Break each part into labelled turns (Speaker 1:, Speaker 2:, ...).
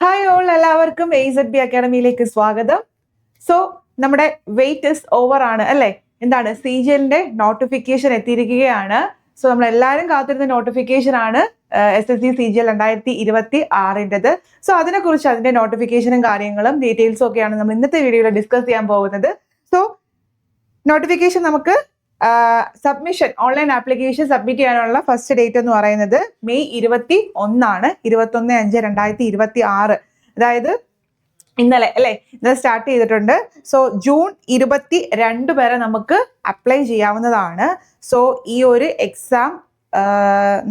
Speaker 1: Hi all, എല്ലാവർക്കും AZB അക്കാഡമിയിലേക്ക് സ്വാഗതം. So നമ്മുടെ വെയിറ്റ് ഇസ് ഓവർ ആണ് അല്ലേ? എന്താണ് CGL-ന്റെ നോട്ടിഫിക്കേഷൻ എത്തിയിരിക്കുകയാണ്. സോ നമ്മൾ എല്ലാവരും കാത്തിരുന്ന നോട്ടിഫിക്കേഷൻ ആണ് SSC CGL 2026-ൻ്റെത്. സോ അതിനെക്കുറിച്ച് അതിന്റെ നോട്ടിഫിക്കേഷനും കാര്യങ്ങളും ഡീറ്റെയിൽസും ഒക്കെയാണ് നമ്മൾ ഇന്നത്തെ വീഡിയോയിൽ ഡിസ്കസ് ചെയ്യാൻ പോകുന്നത്. സോ നോട്ടിഫിക്കേഷൻ നമുക്ക് സബ്മിഷൻ ഓൺലൈൻ ആപ്ലിക്കേഷൻ സബ്മിറ്റ് ചെയ്യാനുള്ള ഫസ്റ്റ് ഡേറ്റ് എന്ന് പറയുന്നത് മെയ് 21 21/5/2026. അതായത് ഇന്നലെ അല്ലെ, ഇന്നലെ സ്റ്റാർട്ട് ചെയ്തിട്ടുണ്ട്. സോ ജൂൺ 22 വരെ നമുക്ക് അപ്ലൈ ചെയ്യാവുന്നതാണ്. സോ ഈ ഒരു എക്സാം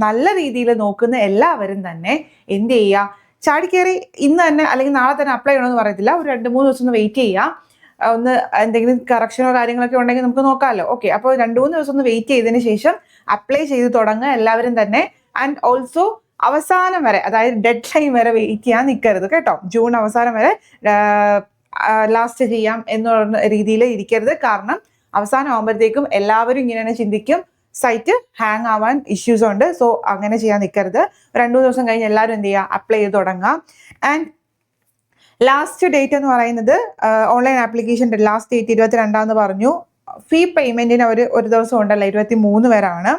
Speaker 1: നല്ല രീതിയിൽ നോക്കുന്ന എല്ലാവരും തന്നെ എന്ത് ചെയ്യുക, ചാടിക്കേറി ഇന്ന് തന്നെ അല്ലെങ്കിൽ നാളെ തന്നെ അപ്ലൈ ചെയ്യണമെന്ന് പറയത്തില്ല. ഒരു 2-3 ദിവസം ഒന്ന് വെയിറ്റ് ചെയ്യുക. ഒന്ന് എന്തെങ്കിലും കറക്ഷനോ കാര്യങ്ങളൊക്കെ ഉണ്ടെങ്കിൽ നമുക്ക് നോക്കാമല്ലോ. ഓക്കെ, അപ്പോൾ 2-3 ദിവസം ഒന്ന് വെയിറ്റ് ചെയ്തതിന് ശേഷം അപ്ലൈ ചെയ്ത് തുടങ്ങുക എല്ലാവരും തന്നെ. ആൻഡ് ഓൾസോ അവസാനം വരെ, അതായത് ഡെഡ് ലൈൻ വരെ വെയിറ്റ് ചെയ്യാൻ നിൽക്കരുത് കേട്ടോ. ജൂൺ അവസാനം വരെ ലാസ്റ്റ് ചെയ്യാം എന്നുള്ള രീതിയിൽ ഇരിക്കരുത്. കാരണം അവസാനം ആകുമ്പോഴത്തേക്കും എല്ലാവരും ഇങ്ങനെ ചിന്തിക്കും, സൈറ്റ് ഹാങ് ആവാൻ ഇഷ്യൂസ് ഉണ്ട്. സോ അങ്ങനെ ചെയ്യാൻ നിൽക്കരുത്. 2-3 ദിവസം കഴിഞ്ഞ് എല്ലാവരും എന്ത് ചെയ്യുക, അപ്ലൈ ചെയ്ത് തുടങ്ങാം. ആൻഡ് ലാസ്റ്റ് ഡേറ്റ് എന്ന് പറയുന്നത് ഓൺലൈൻ ആപ്ലിക്കേഷൻ്റെ ലാസ്റ്റ് ഡേറ്റ് 22 പറഞ്ഞു. ഫീ പേയ്മെന്റിന് ഒരു ദിവസം ഉണ്ടല്ലോ, 23 വരെയാണ്.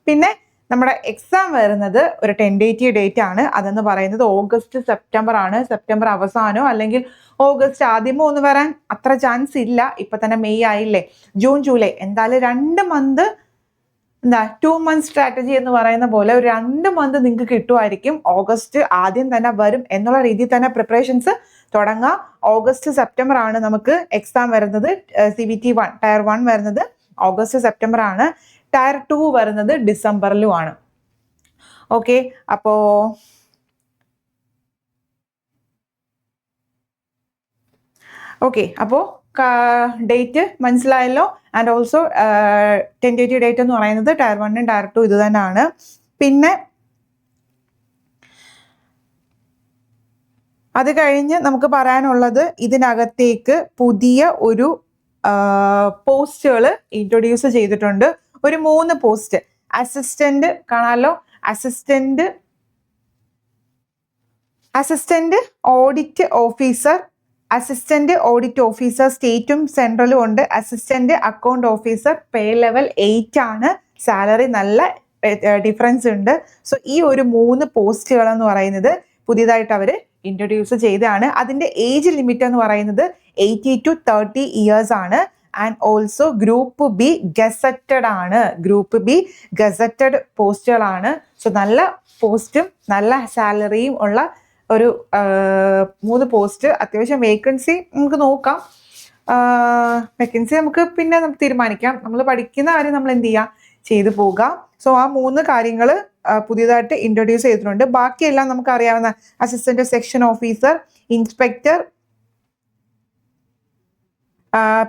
Speaker 1: പിന്നെ നമ്മുടെ എക്സാം വരുന്നത് ഒരു ടെൻഡേറ്റീവ് ഡേറ്റ് ആണ്. അതെന്ന് പറയുന്നത് ഓഗസ്റ്റ് സെപ്റ്റംബർ ആണ്. സെപ്റ്റംബർ അവസാനമോ അല്ലെങ്കിൽ ഓഗസ്റ്റ് ആദ്യമോ ഒന്ന് വരാൻ അത്ര ചാൻസ് ഇല്ല. ഇപ്പൊ തന്നെ മെയ് ആയില്ലേ, ജൂൺ ജൂലൈ എന്തായാലും 2 മന്ത്, 2 മന്ത് സ്ട്രാറ്റജി എന്ന് പറയുന്ന പോലെ ഒരു 2 മന്ത് നിങ്ങൾക്ക് കിട്ടുമായിരിക്കും. ഓഗസ്റ്റ് ആദ്യം തന്നെ വരും എന്നുള്ള രീതിയിൽ തന്നെ പ്രിപ്പറേഷൻസ് തുടങ്ങാം. ഓഗസ്റ്റ് സെപ്റ്റംബർ ആണ് നമുക്ക് എക്സാം വരുന്നത്. CBT 1 ടയർ 1 വരുന്നത് ഓഗസ്റ്റ് സെപ്റ്റംബർ ആണ്. ടയർ 2 വരുന്നത് ഡിസംബറിലുമാണ്. ഓക്കെ, അപ്പോ ഡേറ്റ് മനസ്സിലായല്ലോ. ആൻഡ് ഓൾസോ ടെൻറ്റേറ്റീവ് ഡേറ്റ് എന്ന് പറയുന്നത് ടയർ 1 ടയർ 2 ഇത് തന്നെയാണ്. പിന്നെ അത് കഴിഞ്ഞ് നമുക്ക് പറയാനുള്ളത്, ഇതിനകത്തേക്ക് പുതിയ ഒരു പോസ്റ്റുകൾ ഇൻട്രൊഡ്യൂസ് ചെയ്തിട്ടുണ്ട്. ഒരു 3 പോസ്റ്റ്. അസിസ്റ്റന്റ് കാണാമല്ലോ, assistant audit officer, assistant audit officer സ്റ്റേറ്റും സെൻട്രലും ഉണ്ട്. Assistant account officer pay level 8 ആണ്. സാലറി നല്ല ഡിഫറൻസ് ഉണ്ട്. സോ ഈ ഒരു 3 പോസ്റ്റുകൾ എന്ന് പറയുന്നത് പുതിയതായിട്ട് അവർ ഇൻട്രൊഡ്യൂസ് ചെയ്തതാണ്. അതിന്റെ ഏജ് ലിമിറ്റ് എന്ന് പറയുന്നത് 80 to 30 ഇയേഴ്സ് ആണ്. And also group B gazetted ആണ്. ഗ്രൂപ്പ് ബി ഗസറ്റഡ് പോസ്റ്റുകളാണ്. സോ നല്ല പോസ്റ്റും നല്ല സാലറിയും ഉള്ള ഒരു 3 പോസ്റ്റ്. അത്യാവശ്യം വേക്കൻസി നമുക്ക് നോക്കാം. വേക്കൻസി നമുക്ക് പിന്നെ തീരുമാനിക്കാം. നമ്മൾ പഠിക്കുന്ന കാര്യം നമ്മൾ എന്ത് ചെയ്യുക, ചെയ്തു പോവുക. സോ ആ 3 കാര്യങ്ങൾ പുതിയതായിട്ട് ഇൻട്രൊഡ്യൂസ് ചെയ്തിട്ടുണ്ട്. ബാക്കിയെല്ലാം നമുക്ക് അറിയാവുന്ന assistant section officer, inspector,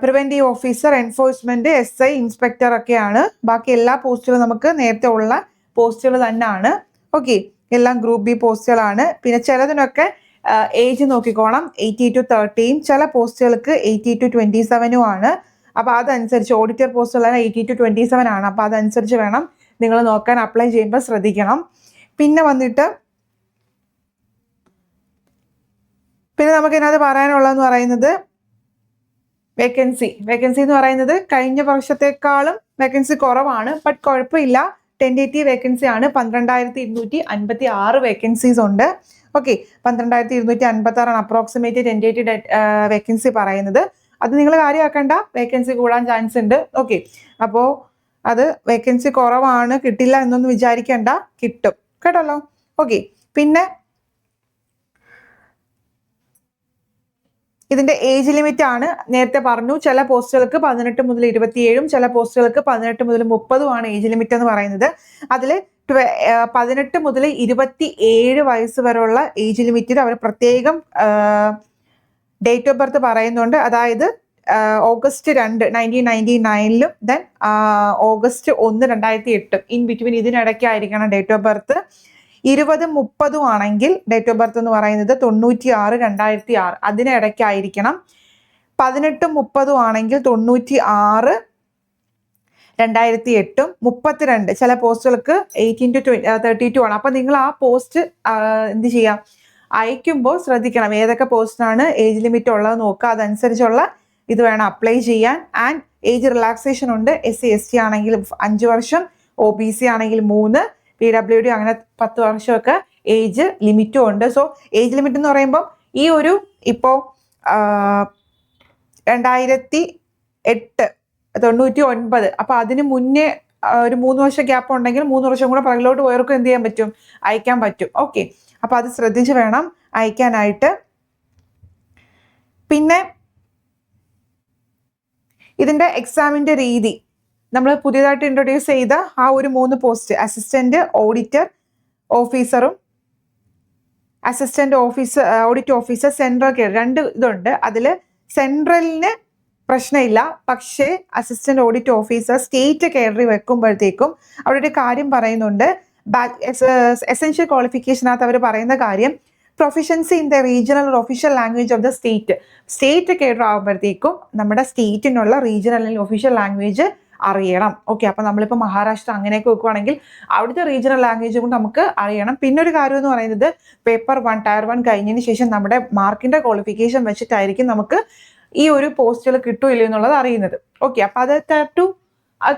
Speaker 1: preventive officer, enforcement, SI, inspector ഒക്കെയാണ്. ബാക്കി എല്ലാ പോസ്റ്റുകളും നമുക്ക് നേരത്തെ ഉള്ള പോസ്റ്റുകൾ തന്നെയാണ്. ഓക്കെ, എല്ലാം ഗ്രൂപ്പ് ബി പോസ്റ്റുകളാണ്. പിന്നെ ചിലതിനൊക്കെ ഏജ് നോക്കിക്കോണം, 80 to 30യും ചില പോസ്റ്റുകൾക്ക് 80 to 27 ആണ്. അപ്പൊ അതനുസരിച്ച് ഓഡിറ്റർ പോസ്റ്റുകളാണ് 80 to 27 ആണ്. അപ്പൊ അതനുസരിച്ച് വേണം നിങ്ങൾ നോക്കാൻ, അപ്ലൈ ചെയ്യുമ്പോൾ ശ്രദ്ധിക്കണം. പിന്നെ നമുക്ക് ഇതിനകത്ത് പറയാനുള്ളതെന്ന് പറയുന്നത് വേക്കൻസി എന്ന് പറയുന്നത് കഴിഞ്ഞ വർഷത്തെക്കാളും വേക്കൻസി കുറവാണ്. ബട്ട് കുഴപ്പമില്ല, ടെൻഡേറ്റീവ് വേക്കൻസി ആണ്. 12,256 വേക്കൻസീസ് ഉണ്ട്. ഓക്കെ, 12,256 ആണ് അപ്രോക്സിമേറ്റ് ടെൻഡേറ്റീവ് വേക്കൻസി പറയുന്നത്. അത് നിങ്ങൾ കാര്യമാക്കേണ്ട, വേക്കൻസി കൂടാൻ ചാൻസ് ഉണ്ട്. ഓക്കെ, അപ്പോൾ അത് വേക്കൻസി കുറവാണ്, കിട്ടില്ല എന്നൊന്നും വിചാരിക്കേണ്ട, കിട്ടും കേട്ടല്ലോ. ഓക്കെ, പിന്നെ ഇതിന്റെ ഏജ് ലിമിറ്റ് ആണ് നേരത്തെ പറഞ്ഞു. ചില പോസ്റ്റുകൾക്ക് 18 മുതൽ 27, ചില പോസ്റ്റുകൾക്ക് 18 മുതൽ 30 ആണ് ഏജ് ലിമിറ്റ് എന്ന് പറയുന്നത്. അതിൽ 18 മുതൽ 27 വയസ്സ് വരെയുള്ള ഏജ് ലിമിറ്റിൽ അവർ പ്രത്യേകം ഡേറ്റ് ഓഫ് ബർത്ത് പറയുന്നുണ്ട്. അതായത് August 2 1999 then August 1 2008 in between ഇതിനിടയ്ക്കായിരിക്കണം ഡേറ്റ് ഓഫ് ബർത്ത്. 20-30 ആണെങ്കിൽ ഡേറ്റ് ഓഫ് ബർത്ത് എന്ന് പറയുന്നത് 96 2006 അതിനിടയ്ക്കായിരിക്കണം. 18-30 ആണെങ്കിൽ 96 2008 32 ചില പോസ്റ്റുകൾക്ക് 18 to 32 ആണ്. അപ്പൊ നിങ്ങൾ ആ പോസ്റ്റ് എന്ത് ചെയ്യാം, അയക്കുമ്പോൾ ശ്രദ്ധിക്കണം ഏതൊക്കെ പോസ്റ്റിനാണ് ഏജ് ലിമിറ്റ് ഉള്ളത് നോക്കുക, അതനുസരിച്ചുള്ള ഇത് വേണം അപ്ലൈ ചെയ്യാൻ. ആൻഡ് ഏജ് റിലാക്സേഷൻ ഉണ്ട്. SC/ST ആണെങ്കിൽ 5 വർഷം, OBC ആണെങ്കിൽ 3, PWD അങ്ങനെ 10 വർഷമൊക്കെ ഏജ് ലിമിറ്റും ഉണ്ട്. സോ ഏജ് ലിമിറ്റ് എന്ന് പറയുമ്പോൾ ഈ ഒരു ഇപ്പോൾ 2008 99, അപ്പോൾ അതിന് മുന്നേ ഒരു 3 വർഷം ഗ്യാപ്പ് ഉണ്ടെങ്കിൽ 3 വർഷം കൂടെ പുറകിലോട്ട് പോയവർക്കും എന്ത് ചെയ്യാൻ പറ്റും, അയക്കാൻ പറ്റും. ഓക്കെ, അപ്പോൾ അത് ശ്രദ്ധിച്ച് വേണം അയക്കാനായിട്ട്. പിന്നെ ഇതിൻ്റെ എക്സാമിൻ്റെ രീതി നമ്മൾ പുതിയതായിട്ട് ഇൻട്രൊഡ്യൂസ് ചെയ്ത ആ ഒരു 3 പോസ്റ്റ്, അസിസ്റ്റന്റ് ഓഡിറ്റർ ഓഫീസറും assistant audit officer central cadre, 2 ഇതുണ്ട്. അതിൽ സെൻട്രലിന് പ്രശ്നമില്ല, പക്ഷേ അസിസ്റ്റന്റ് ഓഡിറ്റ് ഓഫീസർ സ്റ്റേറ്റ് കേഡറിൽ വെക്കുമ്പോഴത്തേക്കും അവിടെ ഒരു കാര്യം പറയുന്നുണ്ട്. എസെൻഷ്യൽ ക്വാളിഫിക്കേഷനകത്ത് അവർ പറയുന്ന കാര്യം proficiency in the regional official language of the state cadre ആകുമ്പോഴത്തേക്കും നമ്മുടെ സ്റ്റേറ്റിനുള്ള റീജിയണൽ ഒഫീഷ്യൽ ലാംഗ്വേജ് അറിയണം. ഓക്കെ, അപ്പോൾ നമ്മളിപ്പോൾ മഹാരാഷ്ട്ര അങ്ങനെയൊക്കെ വെക്കുവാണെങ്കിൽ അവിടുത്തെ റീജിയണൽ ലാംഗ്വേജ് കൊണ്ട് നമുക്ക് അറിയണം. പിന്നെ ഒരു കാര്യം എന്ന് പറയുന്നത് പേപ്പർ 1 ടയർ 1 കഴിഞ്ഞതിന് ശേഷം നമ്മുടെ മാർക്കിന്റെ ക്വാളിഫിക്കേഷൻ വെച്ചിട്ടായിരിക്കും നമുക്ക് ഈ ഒരു പോസ്റ്റുകൾ കിട്ടൂല്ലോ എന്നുള്ളത് അറിയുന്നത്. ഓക്കെ, അപ്പോൾ അത് ടയർ 2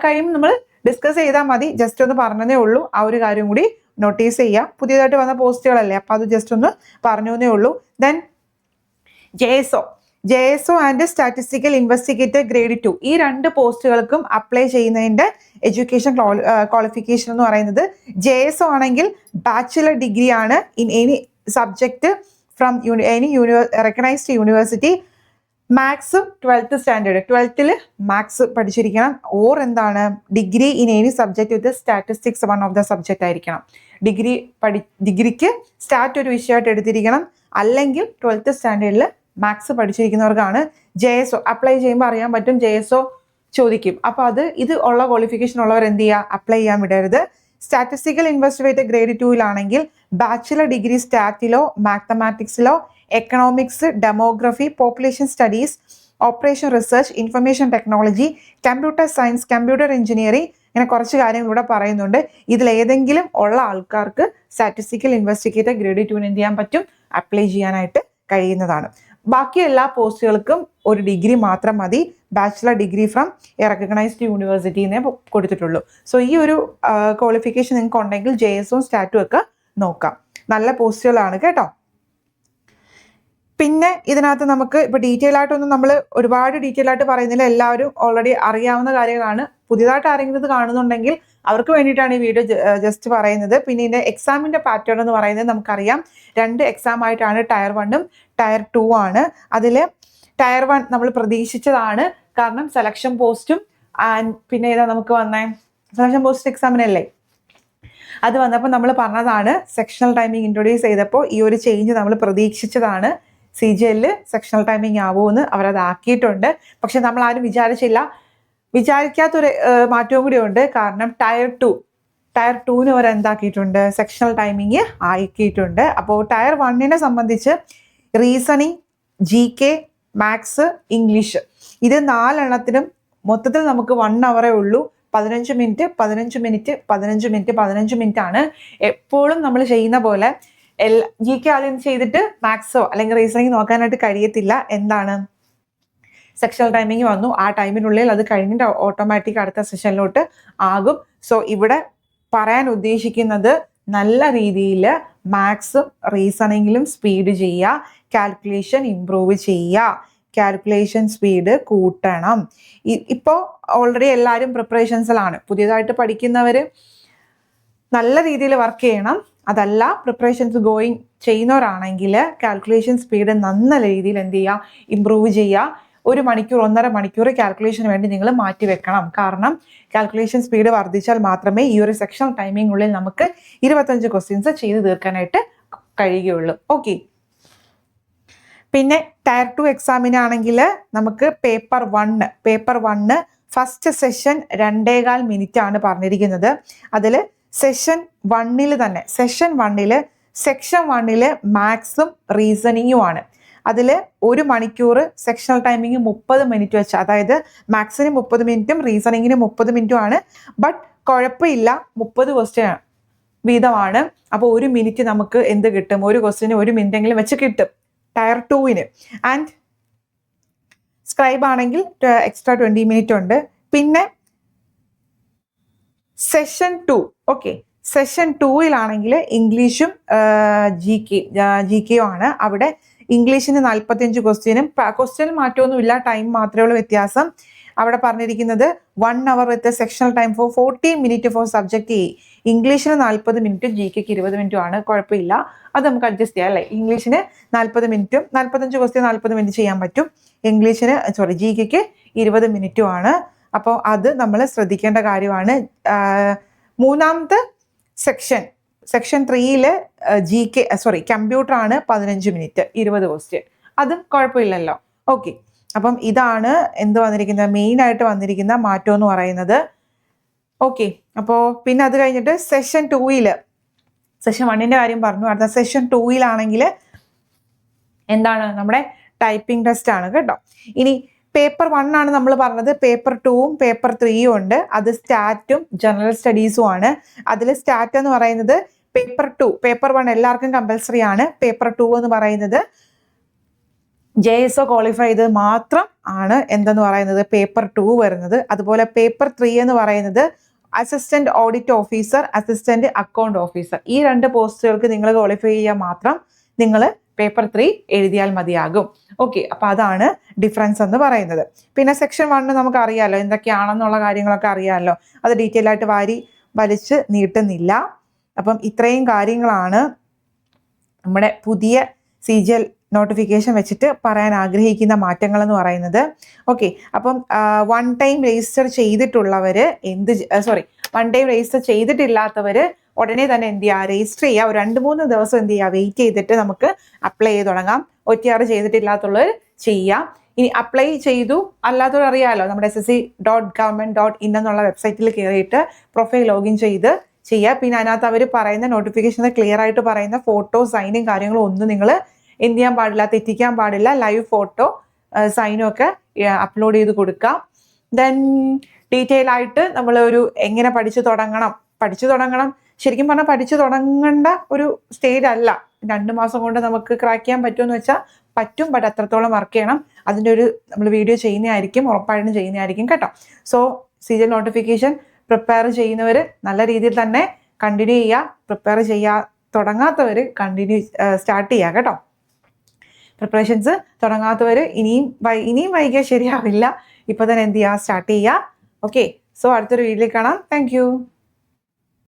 Speaker 1: കഴിയുമ്പോൾ നമ്മൾ ഡിസ്കസ് ചെയ്താൽ മതി. ജസ്റ്റ് ഒന്ന് പറഞ്ഞതേ ഉള്ളൂ, ആ ഒരു കാര്യം കൂടി നോട്ടീസ് ചെയ്യാം. പുതിയതായിട്ട് വന്ന പോസ്റ്റുകളല്ലേ, അപ്പോൾ അത് ജസ്റ്റ് ഒന്ന് പറഞ്ഞേ ഉള്ളൂ. Then JSO and statistical investigator grade 2 ഈ 2 പോസ്റ്റുകൾക്കും അപ്ലൈ ചെയ്യുന്നതിൻ്റെ എഡ്യൂക്കേഷൻ ക്വാളിഫിക്കേഷൻ എന്ന് പറയുന്നത് JSO ആണെങ്കിൽ ബാച്ചിലർ ഡിഗ്രി ആണ് in any subject from any recognised university. Maths 12th standard, 12th maths പഠിച്ചിരിക്കണം. ഓർ എന്താണ് degree in any subject with statistics one of the subject ആയിരിക്കണം. ഡിഗ്രിക്ക് സ്റ്റാറ്റ് ഒരു വിഷയമായിട്ട് എടുത്തിരിക്കണം, അല്ലെങ്കിൽ 12th സ്റ്റാൻഡേർഡിൽ മാത്സ് പഠിച്ചിരിക്കുന്നവർക്കാണ് JSO അപ്ലൈ ചെയ്യുമ്പോൾ അറിയാൻ പറ്റും. JSO ചോദിക്കും, അപ്പോൾ ഇത് ഉള്ള ക്വാളിഫിക്കേഷൻ ഉള്ളവർ എന്ത് ചെയ്യുക, അപ്ലൈ ചെയ്യാൻ വിടരുത്. Statistical investigator grade 2 bachelor degree സ്റ്റാറ്റിലോ മാത്തമാറ്റിക്സിലോ economics, demography, population studies, operation research, information technology, computer science, computer engineering, ഇങ്ങനെ കുറച്ച് കാര്യങ്ങൾ ഇവിടെ പറയുന്നുണ്ട്. ഇതിലേതെങ്കിലും ഉള്ള ആൾക്കാർക്ക് സ്റ്റാറ്റിസ്റ്റിക്കൽ ഇൻവെസ്റ്റിഗേറ്റർ ഗ്രേഡ് 2 എന്ത് ചെയ്യാൻ പറ്റും, അപ്ലൈ ചെയ്യാനായിട്ട് കഴിയുന്നതാണ്. ബാക്കി എല്ലാ പോസ്റ്റുകൾക്കും ഒരു ഡിഗ്രി മാത്രം മതി. Bachelor degree from A recognised university എന്നേ കൊടുത്തിട്ടുള്ളൂ. സോ ഈ ഒരു ക്വാളിഫിക്കേഷൻ നിങ്ങൾക്ക് ഉണ്ടെങ്കിൽ JSO സ്റ്റാറ്റും ഒക്കെ നോക്കാം. നല്ല പോസ്റ്റുകളാണ് കേട്ടോ. പിന്നെ ഇതിനകത്ത് നമുക്ക് ഇപ്പോൾ ഡീറ്റെയിൽ ആയിട്ടൊന്നും നമ്മൾ ഒരുപാട് ഡീറ്റെയിൽ ആയിട്ട് പറയുന്നില്ല, എല്ലാവരും ഓൾറെഡി അറിയാവുന്ന കാര്യങ്ങളാണ്. പുതിയതായിട്ട് ആരെങ്കിലും ഇത് കാണുന്നുണ്ടെങ്കിൽ അവർക്ക് വേണ്ടിയിട്ടാണ് ഈ വീഡിയോ ജസ്റ്റ് പറയുന്നത്. പിന്നെ ഇതിൻ്റെ എക്സാമിൻ്റെ പാറ്റേൺ എന്ന് പറയുന്നത് നമുക്കറിയാം, 2 എക്സാം ആയിട്ടാണ്, ടയർ 1ഉം ടയർ 2 ആണ്. അതിൽ ടയർ 1 നമ്മൾ പ്രതീക്ഷിച്ചതാണ്, കാരണം സെലക്ഷൻ പോസ്റ്റും പിന്നെ ഏതാ നമുക്ക് വന്നേ സെലക്ഷൻ പോസ്റ്റ് എക്സാമിനല്ലേ അത് വന്നപ്പോൾ നമ്മൾ പറഞ്ഞതാണ്. സെക്ഷണൽ ടൈമിംഗ് ഇൻട്രൊഡ്യൂസ് ചെയ്തപ്പോൾ ഈ ഒരു ചേഞ്ച് നമ്മൾ പ്രതീക്ഷിച്ചതാണ്. CGL സെക്ഷണൽ ടൈമിംഗ് ആവുമെന്ന് അവരത് ആക്കിയിട്ടുണ്ട്. പക്ഷെ നമ്മൾ ആരും വിചാരിക്കാത്തൊരു മാറ്റവും കൂടി ഉണ്ട്. കാരണം ടയർ 2 അവർ എന്താക്കിയിട്ടുണ്ട്, സെക്ഷണൽ ടൈമിങ് ആക്കിയിട്ടുണ്ട്. അപ്പോൾ ടയർ 1 സംബന്ധിച്ച് റീസണിങ്, GK, മാത്സ്, ഇംഗ്ലീഷ് ഇത് 4 എണ്ണത്തിനും മൊത്തത്തിൽ നമുക്ക് 1 അവറേ ഉള്ളൂ. 15 മിനിറ്റ് ആണ്. എപ്പോഴും നമ്മൾ ചെയ്യുന്ന പോലെ GK ആദ്യം ചെയ്തിട്ട് മാത്സോ അല്ലെങ്കിൽ റീസണിങ് നോക്കാനായിട്ട് കഴിയത്തില്ല. എന്താണ്, സെക്ഷണൽ ടൈമിംഗ് വന്നു, ആ ടൈമിനുള്ളിൽ അത് കഴിഞ്ഞിട്ട് ഓട്ടോമാറ്റിക് അടുത്ത സെഷനിലോട്ട് ആകും. സോ ഇവിടെ പറയാൻ ഉദ്ദേശിക്കുന്നത് നല്ല രീതിയിൽ മാത്സും റീസണിങ്ങിലും സ്പീഡ് ചെയ്യുക, കാൽക്കുലേഷൻ ഇംപ്രൂവ് ചെയ്യുക, കാൽക്കുലേഷൻ സ്പീഡ് കൂട്ടണം. ഇപ്പോൾ ഓൾറെഡി എല്ലാവരും പ്രിപ്പറേഷൻസിലാണ്. പുതിയതായിട്ട് പഠിക്കുന്നവർ നല്ല രീതിയിൽ വർക്ക് ചെയ്യണം. അതല്ല പ്രിപ്പറേഷൻസ് ചെയ്യുന്നവരാണെങ്കിൽ കാൽക്കുലേഷൻ സ്പീഡ് നല്ല രീതിയിൽ എന്ത് ചെയ്യുക, ഇംപ്രൂവ് ചെയ്യുക. 1 മണിക്കൂർ 1.5 മണിക്കൂർ കാൽക്കുലേഷന് വേണ്ടി നിങ്ങൾ മാറ്റിവെക്കണം. കാരണം കാൽക്കുലേഷൻ സ്പീഡ് വർദ്ധിച്ചാൽ മാത്രമേ ഈ ഒരു സെക്ഷൻ ടൈമിങ്ങിനുള്ളിൽ നമുക്ക് 25 ക്വസ്റ്റ്യൻസ് ചെയ്ത് തീർക്കാനായിട്ട് കഴിയുകയുള്ളൂ. ഓക്കെ, പിന്നെ ടയർ 2 എക്സാമിനാണെങ്കിൽ നമുക്ക് പേപ്പർ 1 ഫസ്റ്റ് സെഷൻ 2.25 മിനിറ്റ് ആണ് പറഞ്ഞിരിക്കുന്നത്. അതിൽ സെക്ഷൻ 1 സെക്ഷൻ 1 മാത്സും റീസണിങ്ങും ആണ്. അതിൽ 1 മണിക്കൂർ സെക്ഷണൽ ടൈമിങ് 30 മിനിറ്റ് വെച്ച്, അതായത് മാത്സിന് 30 മിനിറ്റും റീസണിങ്ങിന് 30 മിനിറ്റും ആണ്. ബട്ട് കുഴപ്പമില്ല, 30 ക്വസ്റ്റ്യൻ ആണ്. വീതമാണ്. അപ്പോൾ 1 മിനിറ്റ് നമുക്ക് എന്ത് കിട്ടും? ഒരു ക്വസ്റ്റിന് 1 മിനിറ്റെങ്കിലും വെച്ച് കിട്ടും ടയർ 2-ന്. ആൻഡ് സ്ക്രൈബ് ആണെങ്കിൽ എക്സ്ട്രാ 20 മിനിറ്റ് ഉണ്ട്. പിന്നെ സെഷൻ 2, ഓക്കെ, സെഷൻ 2-ലാണെങ്കിൽ ഇംഗ്ലീഷും ജി കെയും ആണ്. അവിടെ ഇംഗ്ലീഷിന് 45 ക്വസ്റ്റ്യൻ മാറ്റമൊന്നുമില്ല, ടൈം മാത്രമേ ഉള്ളൂ വ്യത്യാസം. അവിടെ പറഞ്ഞിരിക്കുന്നത് 1 hour with sectional time for 40 minute for subject A. ഇംഗ്ലീഷിന് 40 മിനിറ്റും ജി കെക്ക് 20 മിനിറ്റും ആണ്. കുഴപ്പമില്ല, അത് നമുക്ക് അഡ്ജസ്റ്റ് ചെയ്യാം അല്ലേ. ഇംഗ്ലീഷിന് 40 മിനിറ്റും 45 ക്വസ്റ്റ്യൻ 40 മിനിറ്റ് ചെയ്യാൻ പറ്റും. ജി കെക്ക് 20 മിനിറ്റും ആണ്. അപ്പോൾ അത് നമ്മൾ ശ്രദ്ധിക്കേണ്ട കാര്യമാണ്. മൂന്നാമത്തെ സെക്ഷൻ 3-ല് കമ്പ്യൂട്ടറാണ് 15 മിനിറ്റ് 20 ക്വസ്റ്റ്യൻ. അതും കുഴപ്പമില്ലല്ലോ. ഓക്കെ, അപ്പം ഇതാണ് എന്ത് വന്നിരിക്കുന്നത്, മെയിൻ ആയിട്ട് വന്നിരിക്കുന്ന മാറ്റം എന്ന് പറയുന്നത്. ഓക്കെ, അപ്പോൾ പിന്നെ അത് കഴിഞ്ഞിട്ട് സെഷൻ 2-ല്, സെഷൻ 1-ന്റെ കാര്യം പറഞ്ഞു. അടുത്ത സെഷൻ 2-ലാണെങ്കിൽ എന്താണ്, നമ്മുടെ ടൈപ്പിംഗ് ടെസ്റ്റ് ആണ് കേട്ടോ. ഇനി പേപ്പർ 1 ആണ് നമ്മൾ പറഞ്ഞത്. പേപ്പർ 2-ഉം പേപ്പർ 3-യും ഉണ്ട്. അത് സ്റ്റാറ്റും ജനറൽ സ്റ്റഡീസും ആണ്. അതിൽ സ്റ്റാറ്റ് എന്ന് പറയുന്നത് പേപ്പർ 2, പേപ്പർ 1 എല്ലാവർക്കും കമ്പൽസറി ആണ്. പേപ്പർ 2 എന്ന് പറയുന്നത് JSO ക്വാളിഫൈ ചെയ്ത് മാത്രം ആണ് എന്തെന്ന് പറയുന്നത് പേപ്പർ 2 വരുന്നത്. അതുപോലെ പേപ്പർ 3 എന്ന് പറയുന്നത് assistant audit officer, assistant account officer, ഈ 2 പോസ്റ്റുകൾക്ക് നിങ്ങൾ ക്വാളിഫൈ ചെയ്യാൻ മാത്രം നിങ്ങൾ പേപ്പർ 3 എഴുതിയാൽ മതിയാകും. ഓക്കെ, അപ്പോൾ അതാണ് ഡിഫറൻസ് എന്ന് പറയുന്നത്. പിന്നെ സെക്ഷൻ 1 നമുക്ക് അറിയാമല്ലോ എന്തൊക്കെയാണെന്നുള്ള കാര്യങ്ങളൊക്കെ അറിയാമല്ലോ. അത് ഡീറ്റെയിൽ ആയിട്ട് വലിച്ച് നീട്ടുന്നില്ല. അപ്പം ഇത്രയും കാര്യങ്ങളാണ് നമ്മുടെ പുതിയ CGL നോട്ടിഫിക്കേഷൻ വെച്ചിട്ട് പറയാൻ ആഗ്രഹിക്കുന്ന മാറ്റങ്ങൾ എന്ന് പറയുന്നത്. ഓക്കെ, അപ്പം 1 ടൈം രജിസ്റ്റർ ചെയ്തിട്ടുള്ളവർ വൺ ടൈം രജിസ്റ്റർ ചെയ്തിട്ടില്ലാത്തവർ ഉടനെ തന്നെ എന്ത് ചെയ്യുക, രജിസ്റ്റർ ചെയ്യുക. ഒരു 2-3 ദിവസം എന്ത് ചെയ്യുക, വെയിറ്റ് ചെയ്തിട്ട് നമുക്ക് അപ്ലൈ ചെയ്ത് തുടങ്ങാം. OTR ചെയ്തിട്ടില്ലാത്തുള്ളവർ ചെയ്യാം. ഇനി അപ്ലൈ ചെയ്തു അല്ലാത്തവർ അറിയാമല്ലോ, നമ്മുടെ ssc.government.in എന്നുള്ള വെബ്സൈറ്റിൽ കയറിയിട്ട് പ്രൊഫൈൽ ലോഗിൻ ചെയ്ത് ചെയ്യുക. പിന്നെ അതിനകത്ത് അവർ പറയുന്ന നോട്ടിഫിക്കേഷനിൽ ക്ലിയർ ആയിട്ട് പറയുന്ന ഫോട്ടോ സൈനും കാര്യങ്ങളും ഒന്നും നിങ്ങൾ എന്ത് ചെയ്യാൻ പാടില്ല, തെറ്റിക്കാൻ പാടില്ല. ലൈവ് ഫോട്ടോ സൈനും ഒക്കെ അപ്ലോഡ് ചെയ്ത് കൊടുക്കാം. ദെൻ ഡീറ്റെയിൽ ആയിട്ട് നമ്മൾ എങ്ങനെ പഠിച്ചു തുടങ്ങണം ശരിക്കും പറഞ്ഞാൽ പഠിച്ചു തുടങ്ങേണ്ട ഒരു സ്റ്റേജ് അല്ല. 2 മാസം കൊണ്ട് നമുക്ക് ക്രാക്ക് ചെയ്യാൻ പറ്റുമെന്ന് വെച്ചാൽ പറ്റും. ബട്ട് അത്രത്തോളം വർക്ക് ചെയ്യണം. അതിൻ്റെ നമ്മൾ വീഡിയോ ചെയ്യുന്നതായിരിക്കും, ഉറപ്പായിട്ടും ചെയ്യുന്നതായിരിക്കും കേട്ടോ. സോ CGL നോട്ടിഫിക്കേഷൻ പ്രിപ്പയർ ചെയ്യുന്നവർ നല്ല രീതിയിൽ തന്നെ കണ്ടിന്യൂ ചെയ്യുക. തുടങ്ങാത്തവർ സ്റ്റാർട്ട് ചെയ്യുക കേട്ടോ. പ്രിപ്പറേഷൻസ് തുടങ്ങാത്തവർ ഇനിയും വൈകിയാൽ ശരിയാവില്ല. ഇപ്പോൾ തന്നെ എന്ത് ചെയ്യുക, സ്റ്റാർട്ട് ചെയ്യുക. ഓക്കെ, സോ അടുത്തൊരു വീഡിയോയിൽ കാണാം. താങ്ക്